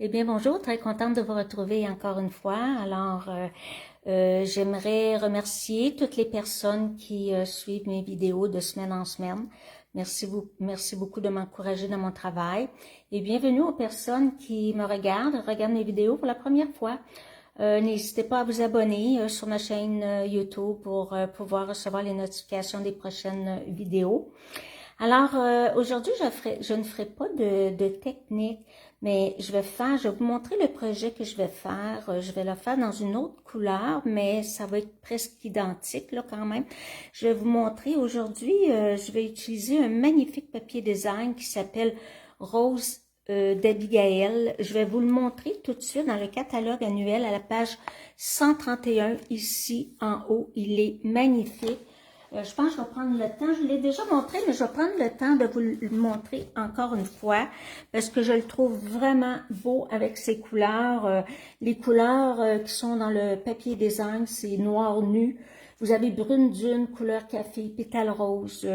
Eh bien, bonjour, très contente de vous retrouver encore une fois. Alors, j'aimerais remercier toutes les personnes qui suivent mes vidéos de semaine en semaine. Merci beaucoup de m'encourager dans mon travail. Et bienvenue aux personnes qui me regardent mes vidéos pour la première fois. N'hésitez pas à vous abonner sur ma chaîne YouTube pour pouvoir recevoir les notifications des prochaines vidéos. Alors, aujourd'hui, je ne ferai pas de technique, mais je vais vous montrer le projet que je vais faire. Je vais le faire dans une autre couleur, mais ça va être presque identique là quand même. Je vais vous montrer aujourd'hui, je vais utiliser un magnifique papier design qui s'appelle Rose d'Abigail. Je vais vous le montrer tout de suite dans le catalogue annuel à la page 131 ici en haut. Il est magnifique. Je pense que je vais prendre le temps, je l'ai déjà montré, mais je vais prendre le temps de vous le montrer encore une fois parce que je le trouve vraiment beau avec ses couleurs. Les couleurs qui sont dans le papier design, c'est noir nu. Vous avez brune dune, couleur café, pétale rose,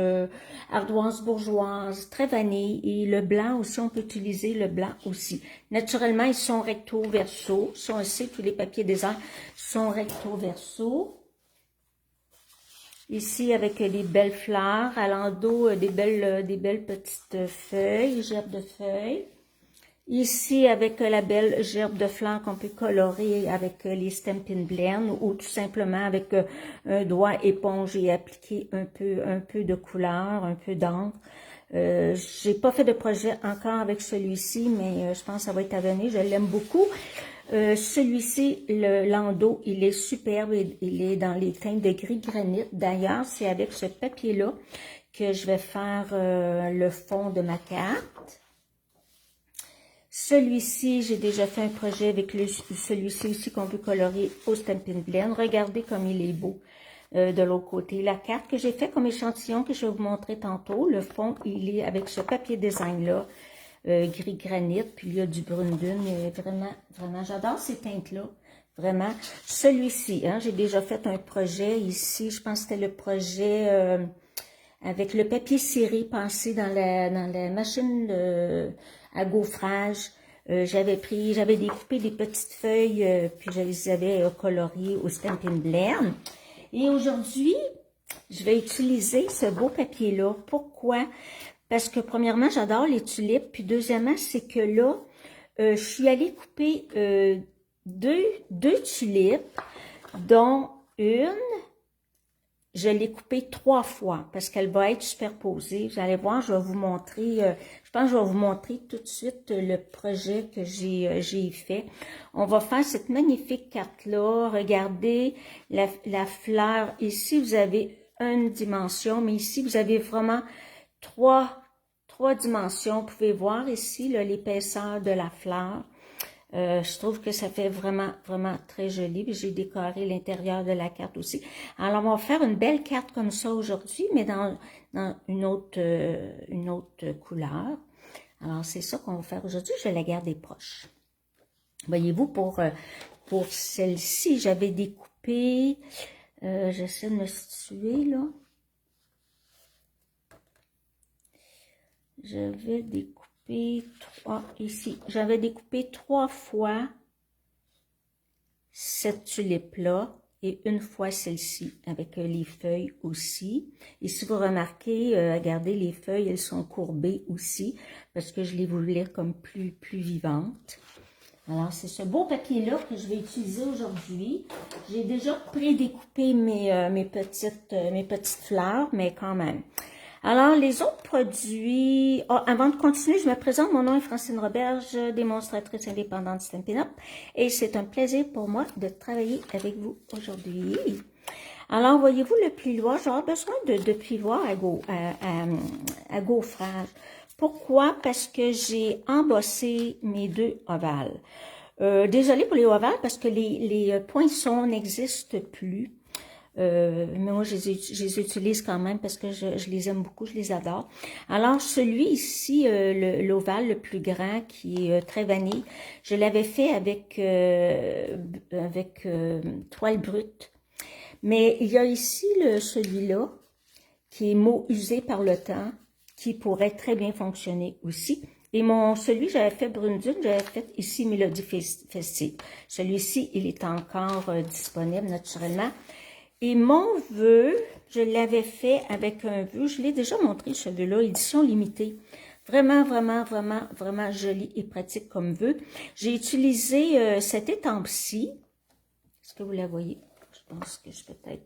ardoise bourgeoise, très vanille et le blanc aussi, on peut utiliser le blanc aussi. Naturellement, ils sont recto verso. Ça, on sait, tous les papiers design sont recto verso. Ici, avec des belles fleurs, à l'endos, des belles petites feuilles, gerbes de feuilles. Ici, avec la belle gerbe de fleurs qu'on peut colorer avec les Stampin' Blend ou tout simplement avec un doigt éponge et appliquer un peu de couleur, un peu d'encre. J'ai pas fait de projet encore avec celui-ci, mais je pense que ça va être à venir. Je l'aime beaucoup. Celui-ci, le landau, il est superbe. Il est dans les teintes de gris granit. D'ailleurs, c'est avec ce papier-là que je vais faire le fond de ma carte. Celui-ci, j'ai déjà fait un projet avec celui-ci aussi qu'on peut colorer au Stampin' Blend. Regardez comme il est beau de l'autre côté. La carte que j'ai fait comme échantillon que je vais vous montrer tantôt, le fond, il est avec ce papier design-là, gris granit, puis il y a du brune dune. Vraiment, j'adore ces teintes-là. Vraiment. Celui-ci, hein, j'ai déjà fait un projet ici, je pense que c'était le projet avec le papier ciré passé dans la machine à gaufrage. J'avais découpé des petites feuilles, puis je les avais coloriées au Stampin' Blend. Et aujourd'hui, je vais utiliser ce beau papier-là. Pourquoi? Parce que premièrement, j'adore les tulipes. Puis deuxièmement, c'est que là, je suis allée couper deux tulipes, dont une, je l'ai coupée 3 fois parce qu'elle va être superposée. Vous allez voir, je vais vous montrer, je pense que je vais vous montrer tout de suite le projet que j'ai fait. On va faire cette magnifique carte-là. Regardez la fleur. Ici, vous avez une dimension, mais ici, vous avez vraiment trois dimensions. Vous pouvez voir ici l'épaisseur de la fleur. Je trouve que ça fait vraiment très joli. J'ai décoré l'intérieur de la carte aussi. Alors, on va faire une belle carte comme ça aujourd'hui, mais dans une autre couleur. Alors, c'est ça qu'on va faire aujourd'hui. Je vais la garder proche. Voyez-vous, pour celle-ci, j'avais découpé, j'essaie de me situer, là. J'avais découpé J'avais découpé 3 fois cette tulipe-là et une fois celle-ci avec les feuilles aussi. Et si vous remarquez, regardez, les feuilles, elles sont courbées aussi parce que je les voulais comme plus vivantes. Alors, c'est ce beau papier-là que je vais utiliser aujourd'hui. J'ai déjà pré-découpé mes petites fleurs, mais quand même. Alors, les autres produits... Oh, avant de continuer, je me présente. Mon nom est Francine Roberge, démonstratrice indépendante Stampin' Up. Et c'est un plaisir pour moi de travailler avec vous aujourd'hui. Alors, voyez-vous le plioir? J'aurai besoin de plioir à gaufrage. Pourquoi? Parce que j'ai embossé mes 2 ovales. Désolée pour les ovales parce que les poinçons n'existent plus. Mais moi, je les utilise quand même parce que je les aime beaucoup, je les adore. Alors, celui ici, l'ovale le plus grand, qui est très vanille, je l'avais fait avec toile brute. Mais il y a ici celui-là, qui est mot usé par le temps, qui pourrait très bien fonctionner aussi Et celui que j'avais fait Brune Dune, j'avais fait ici Mélodie Festive. Celui-ci, il est encore disponible naturellement. Et mon vœu, je l'avais fait avec un vœu, je l'ai déjà montré celui-là, édition limitée. Vraiment, vraiment, vraiment, vraiment joli et pratique comme vœu. J'ai utilisé cette étampe-ci. Est-ce que vous la voyez? Je pense que je peux peut-être.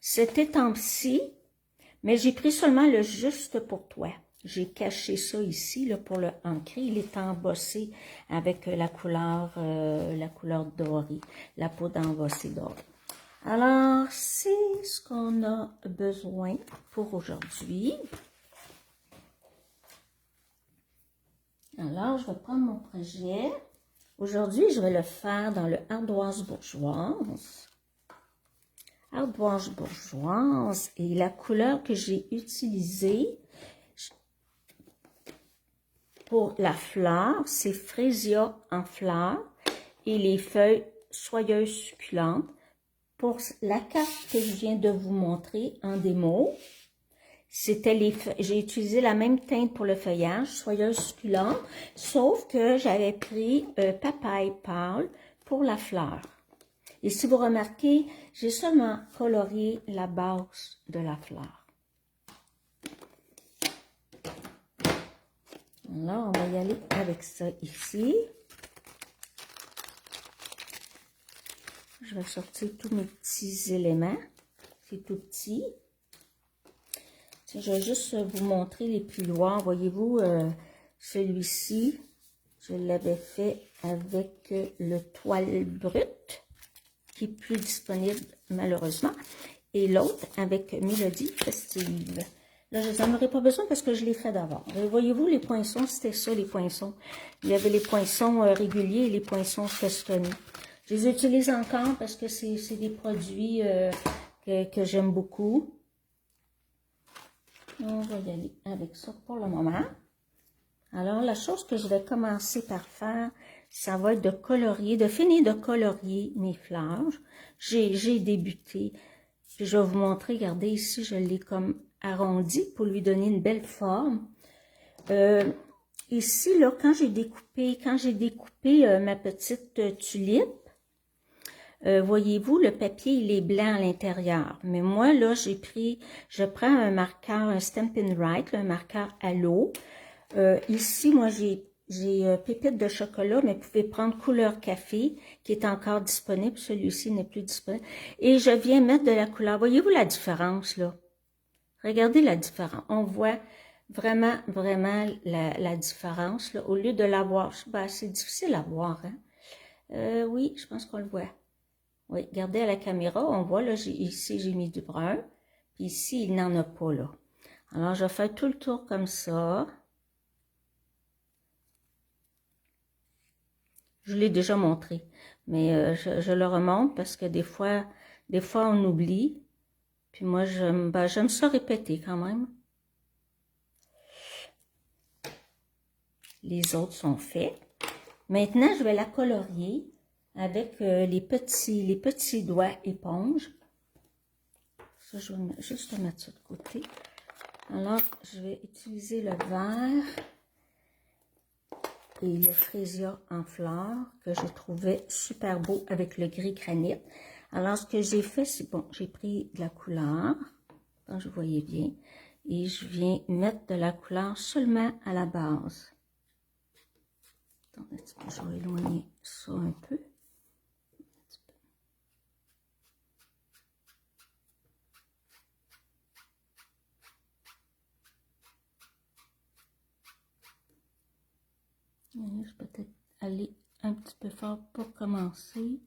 Cette étampe-ci, mais j'ai pris seulement le juste pour toi. J'ai caché ça ici là, pour le ancrer. Il est embossé avec la couleur dorée, la poudre embossée dorée. Alors, c'est ce qu'on a besoin pour aujourd'hui. Alors, je vais prendre mon projet. Aujourd'hui, je vais le faire dans le ardoise bourgeoise. Ardoise bourgeoise. Et la couleur que j'ai utilisée pour la fleur, c'est Frésia en fleurs et les feuilles soyeuses succulentes. Pour la carte que je viens de vous montrer en démo, j'ai utilisé la même teinte pour le feuillage, soyeuse succulente, sauf que j'avais pris papaye pâle pour la fleur. Et si vous remarquez, j'ai seulement colorié la base de la fleur. Alors, on va y aller avec ça ici. Je vais sortir tous mes petits éléments. C'est tout petit. Je vais juste vous montrer les pulloirs. Voyez-vous, celui-ci, je l'avais fait avec le toile brut, qui est plus disponible malheureusement. Et l'autre avec Mélodie Festive. Là, je n'en aurais pas besoin parce que je l'ai fait d'avant. Voyez-vous, les poinçons, c'était ça, les poinçons. Il y avait les poinçons réguliers et les poinçons festonnés. Je les utilise encore parce que c'est des produits que j'aime beaucoup. On va y aller avec ça pour le moment. Alors, la chose que je vais commencer par faire, ça va être de colorier, de finir de colorier mes fleurs. J'ai débuté. Puis je vais vous montrer, regardez ici, je l'ai comme arrondi pour lui donner une belle forme. Ici, là, quand j'ai découpé ma petite tulipe, voyez-vous, le papier, il est blanc à l'intérieur. Mais moi, là, je prends un marqueur, un Stampin' Write, un marqueur à l'eau. Ici, moi, j'ai pépite de chocolat, mais vous pouvez prendre couleur café, qui est encore disponible. Celui-ci n'est plus disponible. Et je viens mettre de la couleur. Voyez-vous la différence, là? Regardez la différence. On voit vraiment, vraiment la différence, là. Au lieu de la voir, ben, c'est difficile à voir, hein? Oui, je pense qu'on le voit. Oui, regardez à la caméra, on voit, là, ici, j'ai mis du brun. Puis ici, il n'en a pas, là. Alors, je vais faire tout le tour comme ça. Je l'ai déjà montré, mais je le remonte parce que des fois on oublie. Puis moi, j'aime ça répéter quand même. Les autres sont faits. Maintenant, je vais la colorier avec les petits doigts éponge. Ça, je vais juste mettre ça de côté. Alors, je vais utiliser le vert et le frésia en fleurs que je trouvais super beau avec le gris granit. Alors, ce que j'ai fait, c'est bon, j'ai pris de la couleur, quand je voyais bien, et je viens mettre de la couleur seulement à la base. Attendez un petit peu, je vais éloigner ça un peu. Je vais peut-être aller un petit peu fort pour commencer.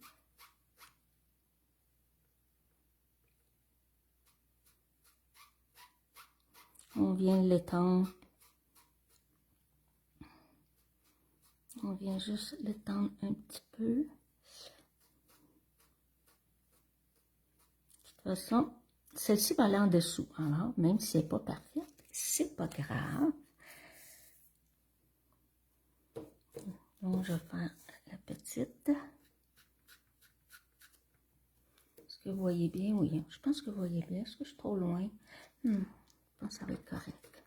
On vient l'étendre. On vient juste l'étendre un petit peu. De toute façon, celle-ci va aller en dessous. Alors, même si elle n'est pas parfaite, c'est pas grave. Donc, je vais faire la petite. Est-ce que vous voyez bien? Oui, je pense que vous voyez bien. Est-ce que je suis trop loin? Je pense que ça va être correct.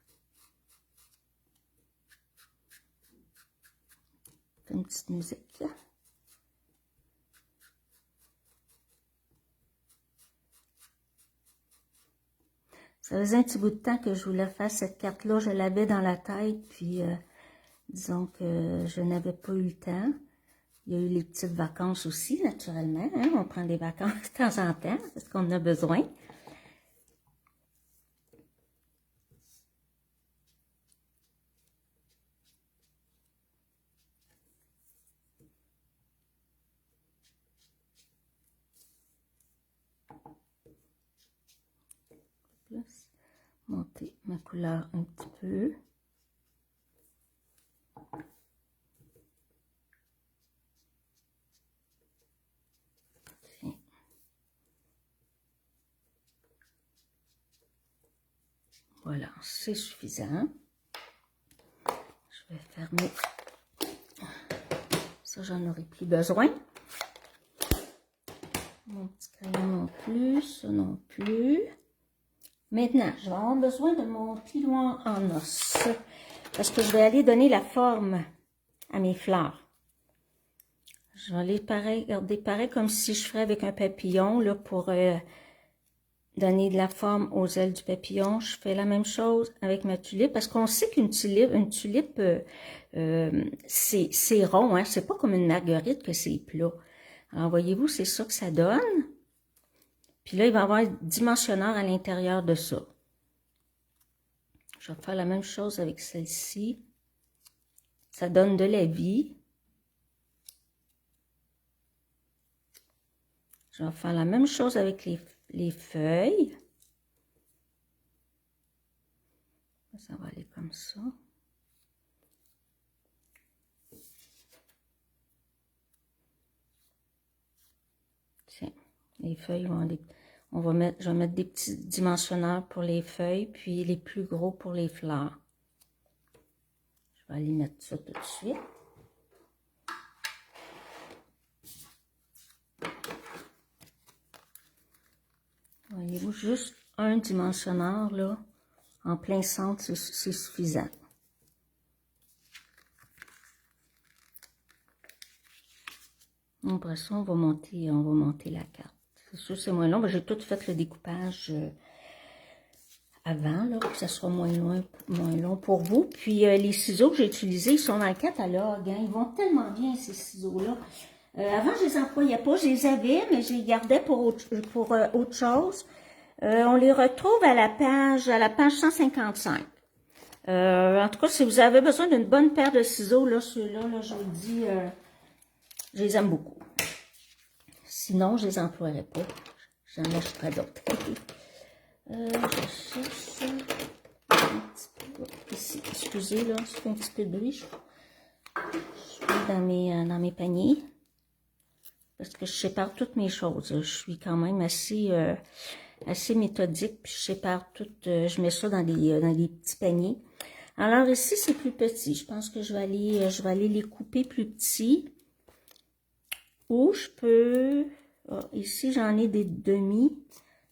une petite musique. Ça faisait un petit bout de temps que je voulais faire cette carte-là. Je l'avais dans la tête, puis disons que je n'avais pas eu le temps. Il y a eu les petites vacances aussi, naturellement. Hein? On prend des vacances de temps en temps, parce qu'on en a besoin. Plus monter ma couleur un petit peu. Voilà, c'est suffisant. Je vais fermer. Ça, j'en aurai plus besoin. Mon petit crayon non plus, ça non plus. Maintenant, je vais avoir besoin de mon pilon en os. Parce que je vais aller donner la forme à mes fleurs. Je vais aller pareil, garder pareil comme si je ferais avec un papillon, là, pour donner de la forme aux ailes du papillon. Je fais la même chose avec ma tulipe, parce qu'on sait qu'une tulipe, c'est rond, hein, c'est pas comme une marguerite que c'est plat. Alors, voyez-vous, c'est ça que ça donne. Puis là, il va y avoir un dimensionneur à l'intérieur de ça. Je vais faire la même chose avec celle-ci. Ça donne de la vie. Je vais faire la même chose avec les feuilles. Ça va aller comme ça. Tiens, les feuilles vont aller... je vais mettre des petits dimensionneurs pour les feuilles, puis les plus gros pour les fleurs. Je vais aller mettre ça tout de suite. Voyez-vous, juste un dimensionneur, là, en plein centre, c'est suffisant. Après ça, on va monter la carte. C'est sûr, c'est moins long. J'ai tout fait le découpage avant, là, pour que ça soit moins long pour vous. Puis, les ciseaux que j'ai utilisés, ils sont dans le catalogue. Hein. Ils vont tellement bien, ces ciseaux-là. Avant, je les employais pas. Je les avais, mais je les gardais pour autre chose. On les retrouve à la page 155. En tout cas, si vous avez besoin d'une bonne paire de ciseaux, là, ceux-là, là, je vous le dis, je les aime beaucoup. Sinon, je les emploierais pas. J'en achèterai d'autres. Je cherche un petit peu ici. Excusez, là, ça fait un petit peu de bruit. Je suis dans mes paniers. Parce que je sépare toutes mes choses. Je suis quand même assez méthodique. Puis je sépare toutes. Je mets ça dans des petits paniers. Alors ici, c'est plus petit. Je pense que je vais aller les couper plus petits. Ou je peux... ici, j'en ai des demi.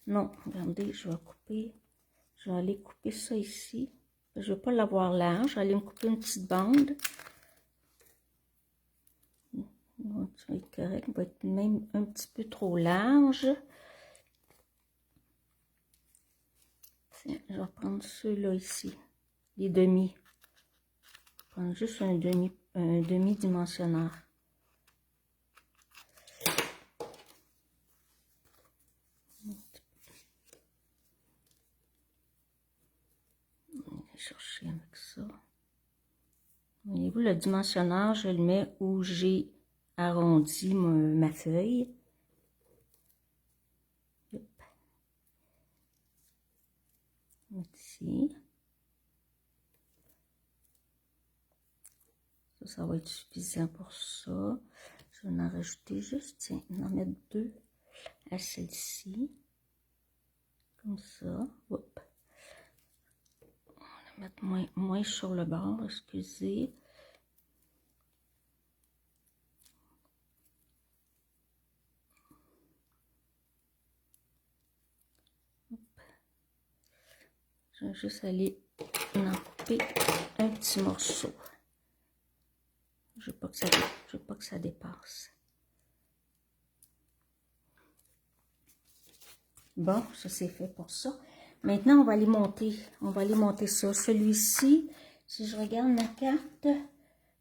Non, regardez, je vais aller couper ça ici. Je ne vais pas l'avoir large. Je vais aller me couper une petite bande. Ça va être correct. Il va être même un petit peu trop large. Tiens, je vais prendre ceux-là ici. Les demi. Je vais prendre juste un demi-dimensionneur. Chercher avec ça. Voyez-vous, le dimensionneur, je le mets où j'ai arrondi ma feuille. Ici. Ça va être suffisant pour ça. Je vais en rajouter juste, tiens, en mettre deux à celle-ci. Comme ça. Hop. On va mettre moins sur le bord, excusez. Hop. Je vais juste aller en couper un petit morceau. Je veux pas que ça dépasse. Bon, ça c'est fait pour ça. Maintenant, on va les monter. On va les monter ça. Celui-ci, si je regarde ma carte,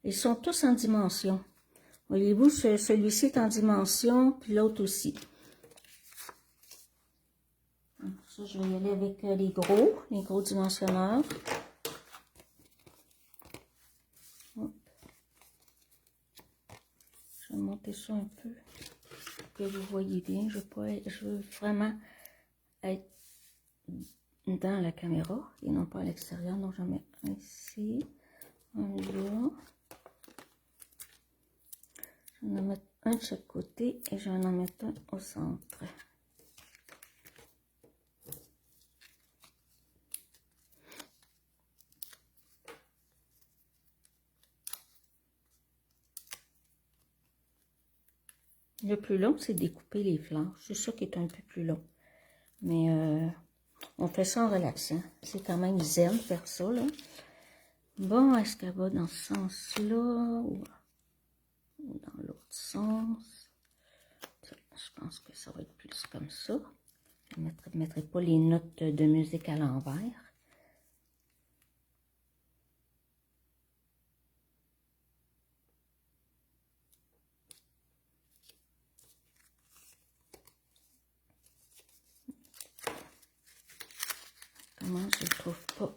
ils sont tous en dimension. Voyez-vous, celui-ci est en dimension, puis l'autre aussi. Ça, je vais y aller avec les gros dimensionneurs. Hop. Je vais monter ça un peu, pour que vous voyez bien. Je veux vraiment être dans la caméra et non pas à l'extérieur. Donc, j'en mets un ici, un là. Je vais en mettre un de chaque côté et je vais en mettre un au centre. Le plus long, c'est découper les fleurs. C'est ça qui est un peu plus long. Mais on fait ça en relaxant. C'est quand même zen de faire ça, là. Bon, est-ce qu'elle va dans ce sens-là ou dans l'autre sens? Je pense que ça va être plus comme ça. Je ne mettrai pas les notes de musique à l'envers. Comment je ne trouve pas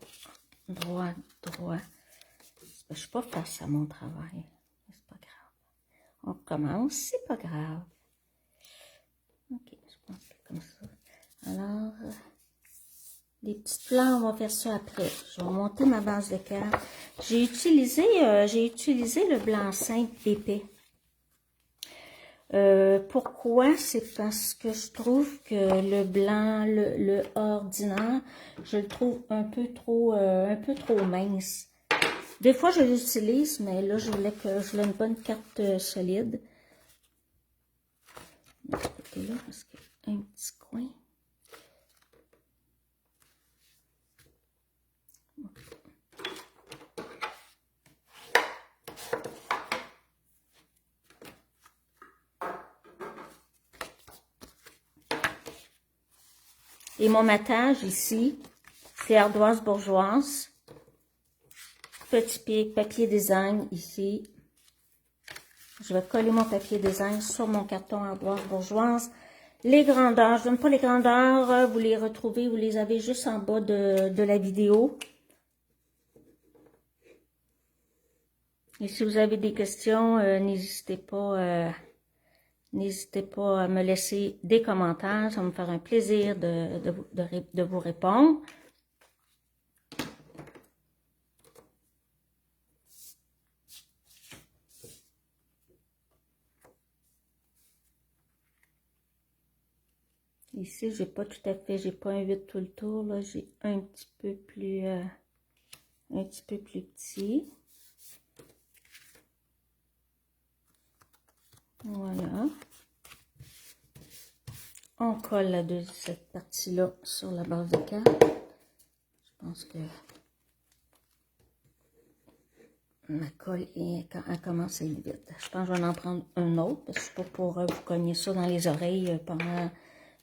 droit. Je ne suis pas face à mon travail. C'est pas grave. On recommence, c'est pas grave. Ok, je pense que comme ça. Alors, les petites fleurs, on va faire ça après. Je vais monter ma base de cartes. J'ai utilisé le blanc-seing épais. Pourquoi? C'est parce que je trouve que le blanc, le ordinaire, je le trouve un peu trop mince. Des fois, je l'utilise, mais là, je voulais une bonne carte solide. De ce côté-là, parce qu'il y a un petit coin. Et mon matage ici, c'est ardoise bourgeoise. Petit papier design ici. Je vais coller mon papier design sur mon carton ardoise bourgeoise. Les grandeurs, je ne donne pas les grandeurs, vous les retrouvez, vous les avez juste en bas de la vidéo. Et si vous avez des questions, n'hésitez pas à me laisser des commentaires. Ça va me faire un plaisir de vous répondre. Ici, j'ai pas tout à fait, j'ai pas un 8 tout le tour, là, j'ai un petit peu plus petit. Voilà. On colle cette partie-là sur la base de carte. Je pense que ma colle elle commence à être vite. Je pense que je vais en prendre un autre, parce que c'est pas pour vous cogner ça dans les oreilles pendant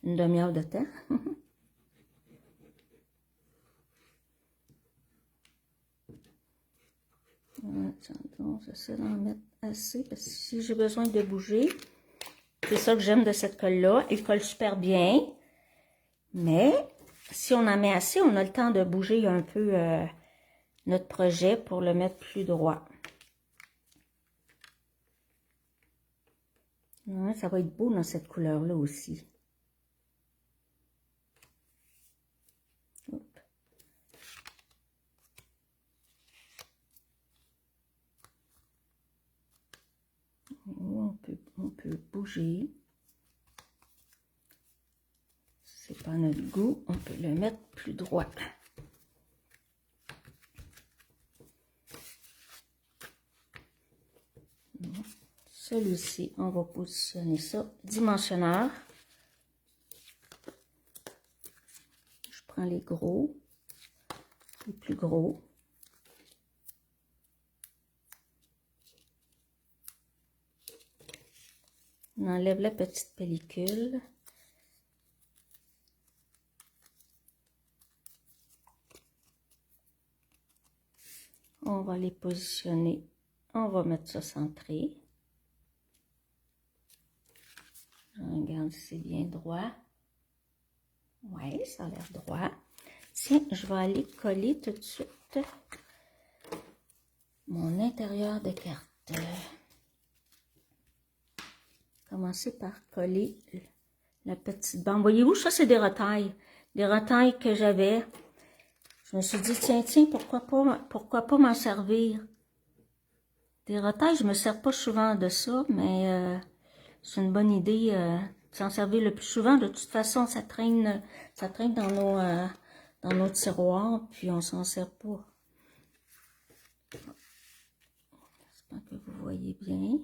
une demi-heure de temps. J'essaie d'en mettre assez, parce que si j'ai besoin de bouger, c'est ça que j'aime de cette colle-là. Elle colle super bien, mais si on en met assez, on a le temps de bouger un peu notre projet pour le mettre plus droit. Ouais, ça va être beau dans cette couleur-là aussi. Hop. On peut bouger. C'est pas notre goût, on peut le mettre plus droit. Celui-ci, on va positionner ça dimensionneur. Je prends les gros, les plus gros. On enlève la petite pellicule. On va les positionner. On va mettre ça centré. Je regarde si c'est bien droit. Oui, ça a l'air droit. Tiens, je vais aller coller tout de suite mon intérieur de carte. Commencer par coller la petite bande. Voyez-vous, ça c'est des retailles. Des retailles que j'avais. Je me suis dit, tiens, pourquoi pas m'en servir. Des retailles, je me sers pas souvent de ça, mais c'est une bonne idée de s'en servir le plus souvent. De toute façon, ça traîne dans nos tiroirs, puis on s'en sert pas. J'espère que vous voyez bien.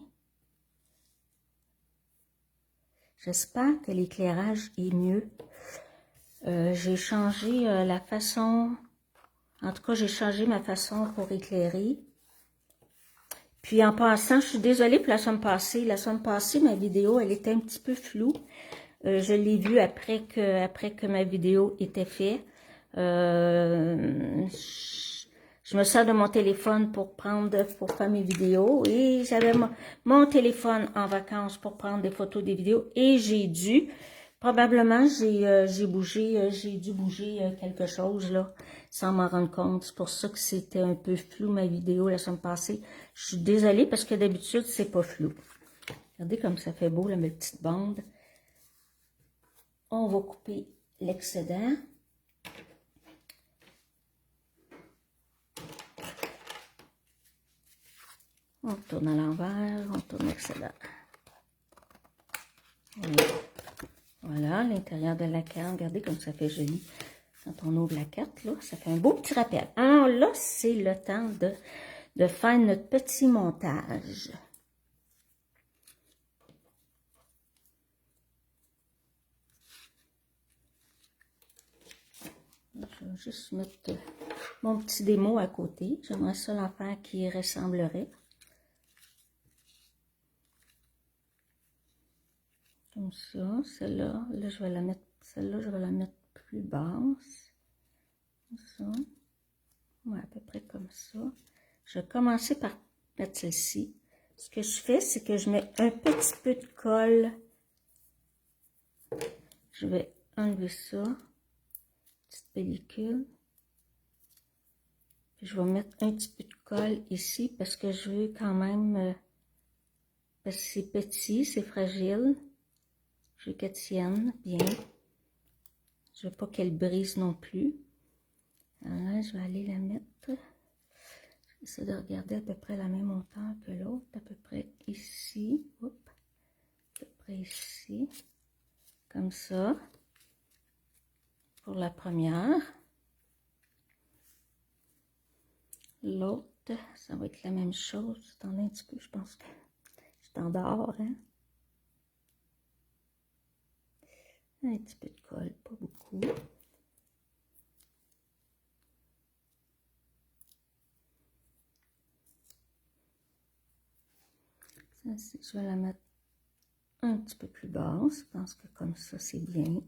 J'espère que l'éclairage est mieux. J'ai changé la façon, en tout cas j'ai changé ma façon pour éclairer. Puis en passant, je suis désolée pour la semaine passée, ma vidéo elle était un petit peu floue. Je l'ai vue après que ma vidéo était faite. Je me sers de mon téléphone pour faire mes vidéos et j'avais mon téléphone en vacances pour prendre des photos des vidéos et probablement j'ai dû bouger quelque chose là sans m'en rendre compte. C'est pour ça que c'était un peu flou ma vidéo la semaine passée. Je suis désolée parce que d'habitude c'est pas flou. Regardez comme ça fait beau là, mes petites bandes. On va couper l'excédent. On tourne à l'envers, on tourne l'excédent. Voilà, l'intérieur de la carte. Regardez comme ça fait joli. Quand on ouvre la carte, là, ça fait un beau petit rappel. Alors là, c'est le temps de faire notre petit montage. Je vais juste mettre mon petit démo à côté. J'aimerais ça l'en faire qui ressemblerait. Comme ça, celle-là, là, je vais la mettre, celle-là, je vais la mettre plus basse. Comme ça. Ouais, à peu près comme ça. Je vais commencer par mettre celle-ci. Ce que je fais, c'est que je mets un petit peu de colle. Je vais enlever ça. Petite pellicule. Puis je vais mettre un petit peu de colle ici parce que je veux quand même, parce que c'est petit, c'est fragile. Je veux qu'elle tienne bien. Je veux pas qu'elle brise non plus. Alors là, je vais aller la mettre. J'essaie de regarder à peu près la même hauteur que l'autre, à peu près ici. Oups. À peu près ici. Comme ça. Pour la première. L'autre, ça va être la même chose. Attendez un petit peu, je pense que je suis en dehors, hein. Un petit peu de colle, pas beaucoup. Ça, je vais la mettre un petit peu plus basse. Je pense que comme ça, c'est bien.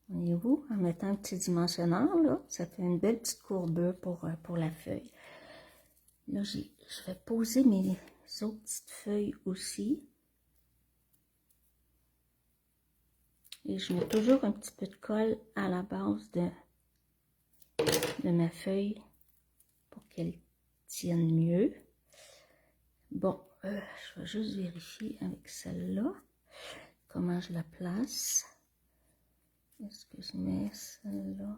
Voyez-vous, en mettant un petit dimensionneur, là, ça fait une belle petite courbure pour la feuille. Là, je vais poser mes autres petites feuilles aussi. Et je mets toujours un petit peu de colle à la base de ma feuille pour qu'elle tienne mieux. Bon, je vais juste vérifier avec celle-là comment je la place. Est-ce que je mets celle-là?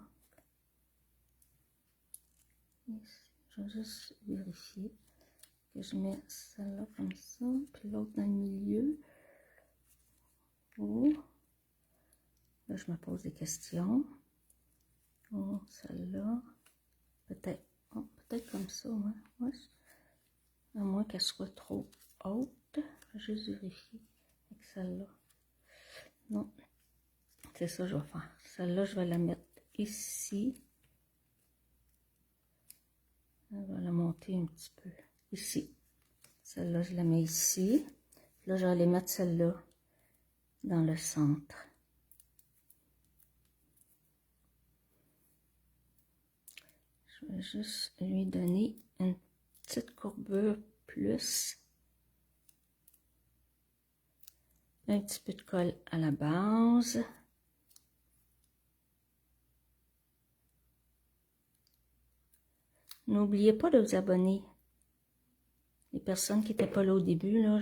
Je vais juste vérifier que je mets celle-là comme ça, puis l'autre dans le milieu. Oh. Là, je me pose des questions. Oh, celle-là. Peut-être comme ça, ouais. Ouais. À moins qu'elle soit trop haute. Je vais juste vérifier avec celle-là. Non. C'est ça que je vais faire. Celle-là, je vais la mettre ici. Je vais la monter un petit peu. Ici. Celle-là, je la mets ici. Là, je vais aller mettre celle-là dans le centre. Je vais juste lui donner une petite courbure plus. Un petit peu de colle à la base. N'oubliez pas de vous abonner. Les personnes qui n'étaient pas là au début, là,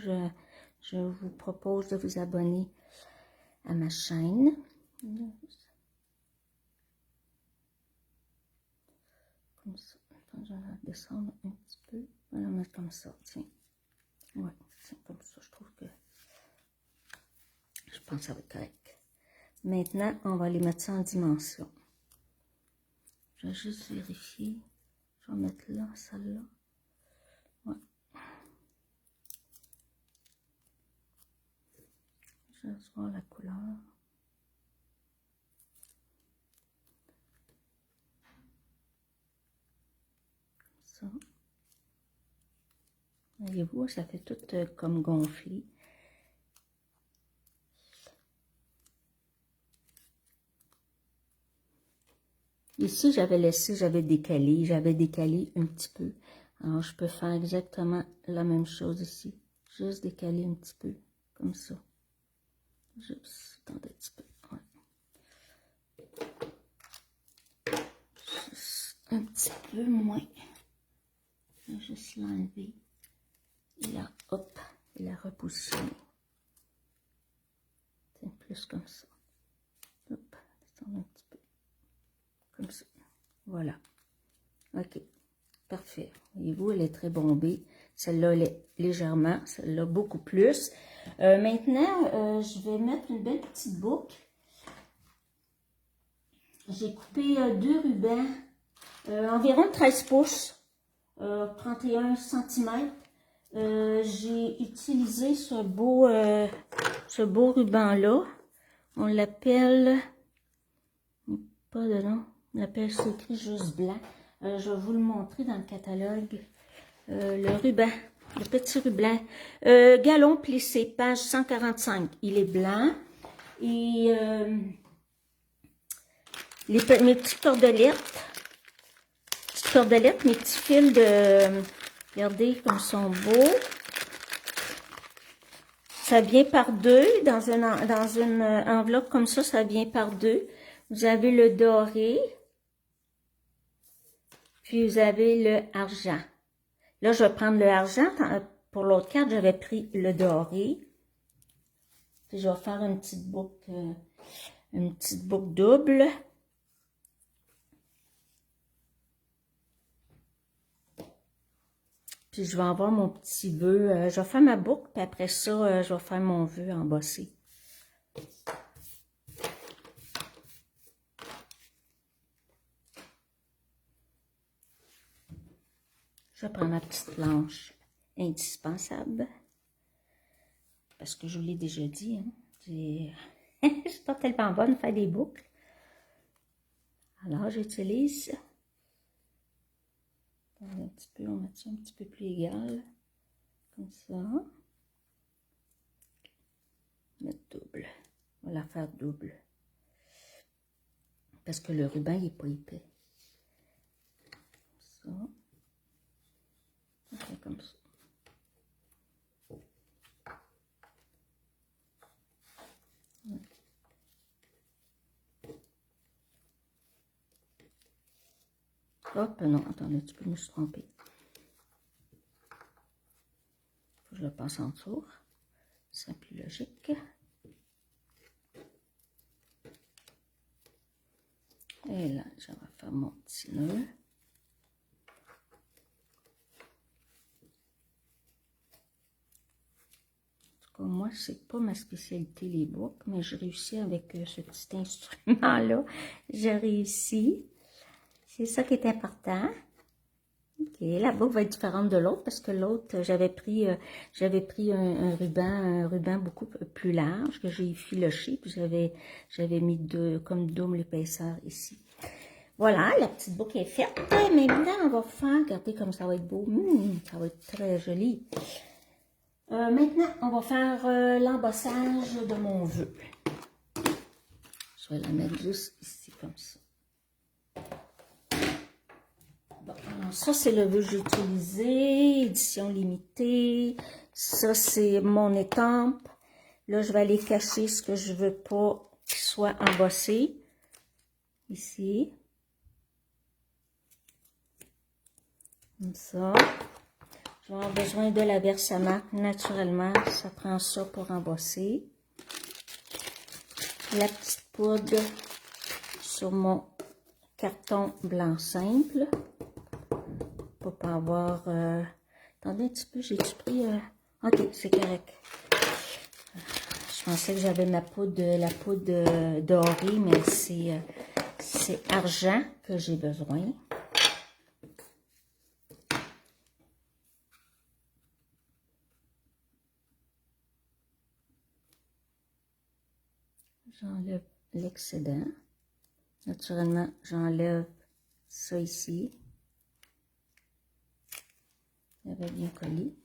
je vous propose de vous abonner à ma chaîne. Comme ça. Attends, je vais la descendre un petit peu. On va la mettre comme ça, tiens. Ouais, c'est comme ça, je trouve que... Je pense que ça va être correct. Maintenant, on va les mettre ça en dimension. Je vais juste vérifier. Je vais mettre là, celle-là. Ouais. Je vais juste voir la couleur. Comme ça. Voyez-vous, ça fait tout comme gonflé. Ici, j'avais décalé un petit peu. Alors, je peux faire exactement la même chose ici. Juste décaler un petit peu, comme ça. Juste, attendez un petit peu. Ouais. Juste un petit peu moins. Je vais juste l'enlever. Et là, hop, et la repositionner. C'est plus comme ça. Hop, descendre un petit peu. Comme ça. Voilà. OK. Parfait. Voyez-vous, elle est très bombée. Celle-là, elle est légèrement. Celle-là, beaucoup plus. Maintenant, je vais mettre une belle petite boucle. J'ai coupé 2 rubans, environ 13 pouces, 31 cm. J'ai utilisé ce beau ruban-là. On l'appelle, pas de nom, on l'appelle, c'est écrit juste blanc. Je vais vous le montrer dans le catalogue. Le ruban, le petit ruban. Galon plissé, page 145. Il est blanc. Et mes petites cordelettes, mes petits fils de... Regardez comme ils sont beaux. Ça vient par deux, dans une enveloppe comme ça vient par deux. Vous avez le doré, puis vous avez le argent. Là, je vais prendre le argent. Pour l'autre carte, j'avais pris le doré. Puis je vais faire une petite boucle double. Puis je vais avoir mon petit vœu. Je vais faire ma boucle, puis après ça, je vais faire mon vœu embossé. Je vais prendre ma petite planche indispensable. Parce que je vous l'ai déjà dit, hein, je suis pas tellement bonne à faire des boucles. Alors, j'utilise... Un petit peu, on met ça un petit peu plus égal. Comme ça. Mettre double. On va la faire double. Parce que le ruban, il n'est pas épais. Ça. On fait comme ça. Hop, non, attendez, tu peux me tromper. Faut que je le passe en dessous. C'est plus logique. Et là, je vais faire mon petit nœud. En tout cas, moi, c'est pas ma spécialité, les boucles, mais je réussis avec ce petit instrument-là. J'ai réussi. C'est ça qui est important. Ok, la boucle va être différente de l'autre parce que l'autre, j'avais pris un ruban beaucoup plus large que j'ai effiloché, puis j'avais mis comme double épaisseur ici. Voilà, la petite boucle est faite. Maintenant, on va faire, regardez comme ça va être beau. Ça va être très joli. Maintenant, on va faire l'embossage de mon vœu. Je vais la mettre juste ici, comme ça. Bon, alors ça, c'est le vœu que j'ai utilisé, édition limitée. Ça, c'est mon étampe. Là, je vais aller cacher ce que je veux pas qu'il soit embossé. Ici. Comme ça. Je vais avoir besoin de la Versamark. Naturellement, ça prend ça pour embosser. La petite poudre sur mon carton blanc simple. Pour pas avoir... Attendez un petit peu, j'ai-tu pris... Ok, c'est correct. Je pensais que j'avais la poudre dorée, mais c'est argent que j'ai besoin. J'enlève l'excédent. Naturellement, j'enlève ça ici. Il avait bien collé.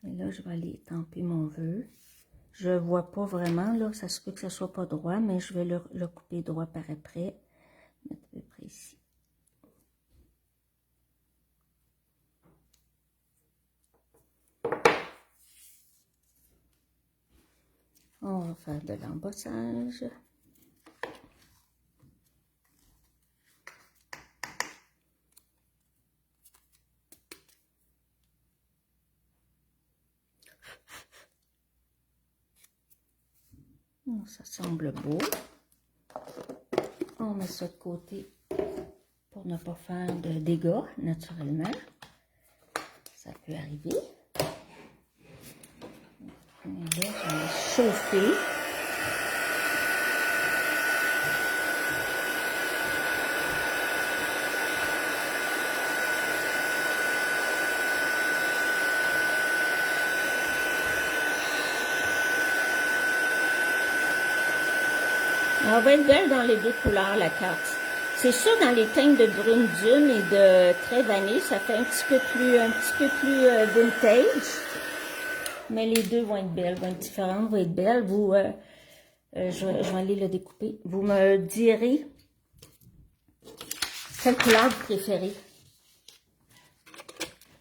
Et là, je vais aller étamper mon vœu. Je ne vois pas vraiment, là, ça se peut que ça ne soit pas droit, mais je vais le couper droit par après. Mettre à peu près ici. On va faire de l'embossage. Ça semble beau. On met ça de côté pour ne pas faire de dégâts, naturellement. Ça peut arriver. Et là, je vais chauffer. Elle va être belle dans les deux couleurs, la carte. C'est sûr, dans les teintes de brune dune et de très vanille, ça fait un petit peu plus vintage. Mais les deux vont être belles, vont être différentes, vont être belles. Vous, je vais aller le découper. Vous me direz quelle couleur vous préférez.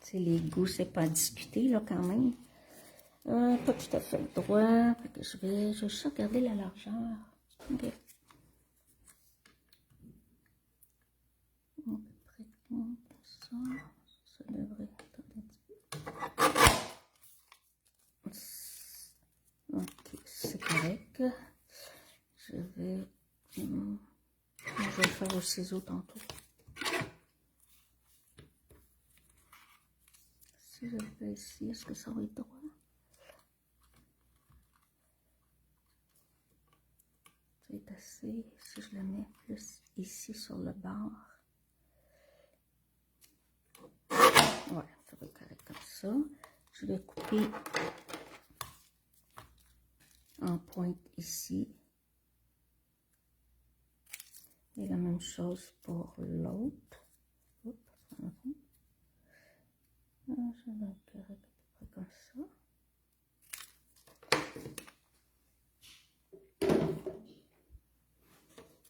C'est les goûts, c'est pas à discuter, là, quand même. Pas tout à fait droit. Fait que je vais juste regarder la largeur. Ok. À peu près comme ça. Ça devrait... Ok, c'est correct. Je vais le faire au ciseau tantôt. Si je le fais ici, est-ce que ça va être droit? C'est assez. Si je le mets plus ici sur le bord. Ouais, ça va être correct comme ça. Je vais couper en pointe ici. Et la même chose pour l'autre. Ça va être correct à peu près comme ça.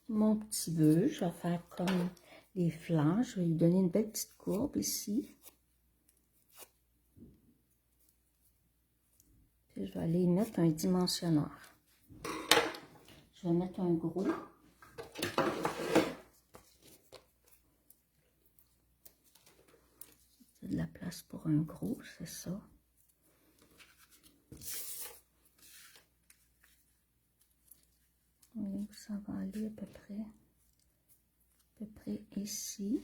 Mon petit vœu, je vais faire comme les flancs. Je vais lui donner une belle petite courbe ici. Puis je vais aller mettre un dimensionneur. Je vais mettre un gros. C'est de la place pour un gros, c'est ça. Oui, ça va aller à peu près ici.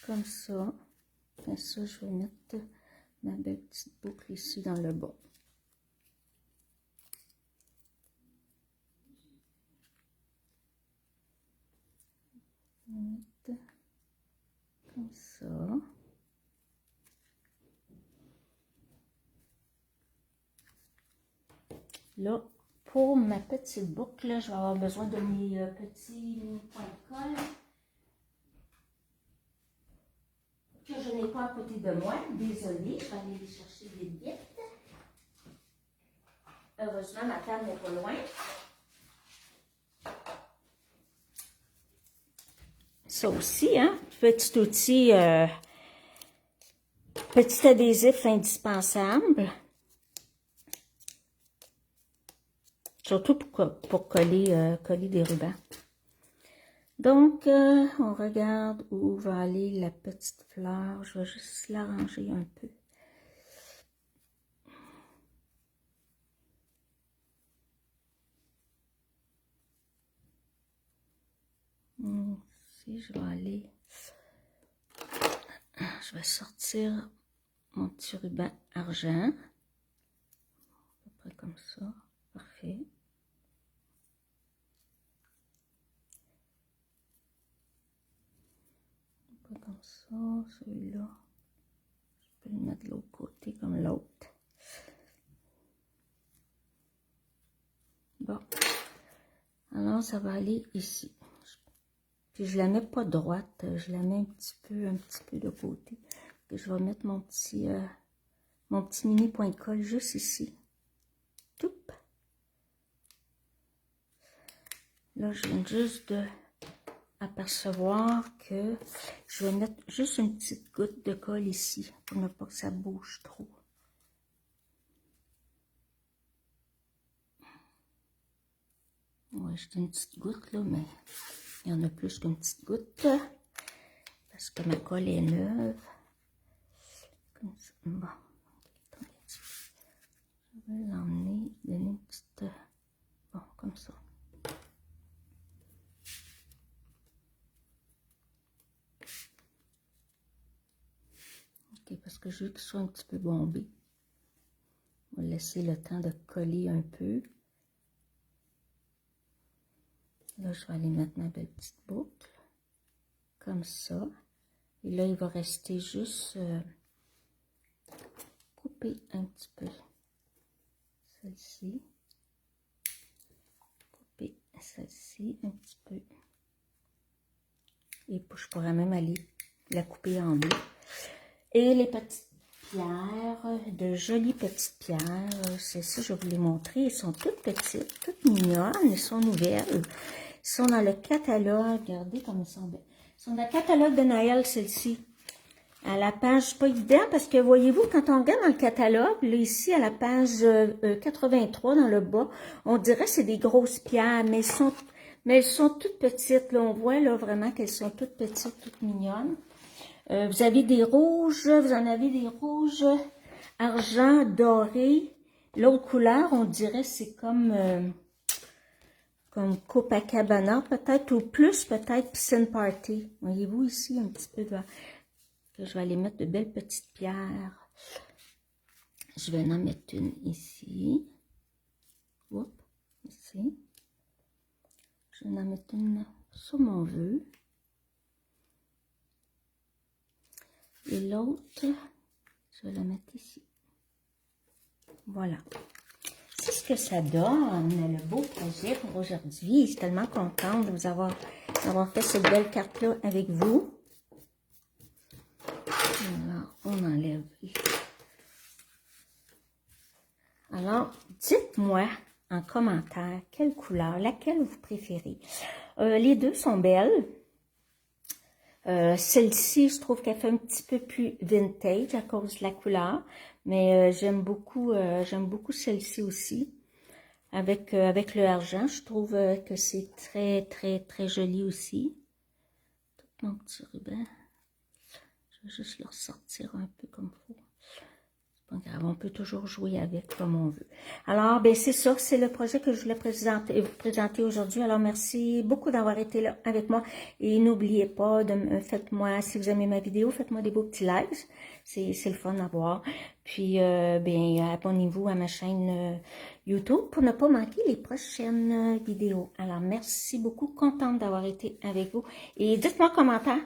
Comme ça. Et ça, je vais mettre ma belle petite boucle ici dans le bas. Mettre comme ça. Là, pour ma petite boucle, là, je vais avoir besoin de mes petits points de colle que je n'ai pas pas à côté de moi. Désolée, je vais aller les chercher vite vite. Heureusement, ma table n'est pas loin. Ça aussi, hein, petit outil, petit adhésif indispensable. Surtout pour coller, coller des rubans. Donc, on regarde où va aller la petite fleur. Je vais juste l'arranger un peu. Ici, je vais aller... Je vais sortir mon petit ruban argent. À peu près comme ça. Parfait. Un peu comme ça. Celui-là, je peux le mettre de l'autre côté comme l'autre. Bon. Alors, ça va aller ici. Puis je la mets pas droite, je la mets un petit peu de côté. Et je vais mettre mon petit mini point de colle juste ici. Toup. Là, je viens juste de apercevoir que je vais mettre juste une petite goutte de colle ici pour ne pas que ça bouge trop. Ouais, j'ai une petite goutte là, mais il y en a plus qu'une petite goutte parce que ma colle est neuve. Comme ça. Bon. Je vais l'emmener, donner une petite... Bon, comme ça. Ok, parce que je veux qu'il soit un petit peu bombé. On va laisser le temps de coller un peu. Là, je vais aller mettre ma belle petite boucle. Comme ça. Et là, il va rester juste couper un petit peu. Celle-ci. Couper celle-ci un petit peu. Et puis, je pourrais même aller la couper en deux. Et les petites pierres, de jolies petites pierres, c'est ça, je vais vous les montrer. Elles sont toutes petites, toutes mignonnes, elles sont nouvelles. Elles sont dans le catalogue, regardez comme elles sont belles. Elles sont dans le catalogue de Noël, celles-ci. À la page, pas évident, parce que voyez-vous, quand on regarde dans le catalogue, là, ici, à la page 83, dans le bas, on dirait que c'est des grosses pierres, mais elles sont toutes petites, là, on voit, là, vraiment qu'elles sont toutes petites, toutes mignonnes. Vous avez des rouges, vous en avez des rouges, argent, doré. L'autre couleur, on dirait, c'est comme Copacabana, peut-être, ou plus, peut-être, Piscine Party. Voyez-vous ici, un petit peu de... Je vais aller mettre de belles petites pierres. Je vais en mettre une ici. Oups, ici. Je vais en mettre une sur mon vœu. Et l'autre, je vais la mettre ici. Voilà. C'est ce que ça donne, le beau projet pour aujourd'hui. Je suis tellement contente de vous avoir fait cette belle carte-là avec vous. Alors, on enlève. Alors, dites-moi en commentaire quelle couleur, laquelle vous préférez. Les deux sont belles. Celle-ci, je trouve qu'elle fait un petit peu plus vintage à cause de la couleur, mais j'aime beaucoup celle-ci aussi. Avec le argent, je trouve que c'est très, très, très joli aussi. Tout mon petit ruban. Je vais juste le ressortir un peu comme il faut. C'est pas grave, on peut toujours jouer avec comme on veut. Alors, ben c'est ça, c'est le projet que je voulais vous présenter aujourd'hui. Alors, merci beaucoup d'avoir été là avec moi. Et n'oubliez pas de me faites-moi, si vous aimez ma vidéo, faites-moi des beaux petits likes. C'est le fun à voir. Puis, ben, abonnez-vous à ma chaîne YouTube pour ne pas manquer les prochaines vidéos. Alors, merci beaucoup, contente d'avoir été avec vous. Et dites-moi en commentaire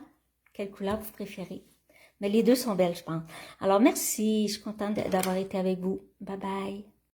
quelle couleur vous préférez. Mais les deux sont belles, je pense. Alors, merci. Je suis contente d'avoir été avec vous. Bye bye.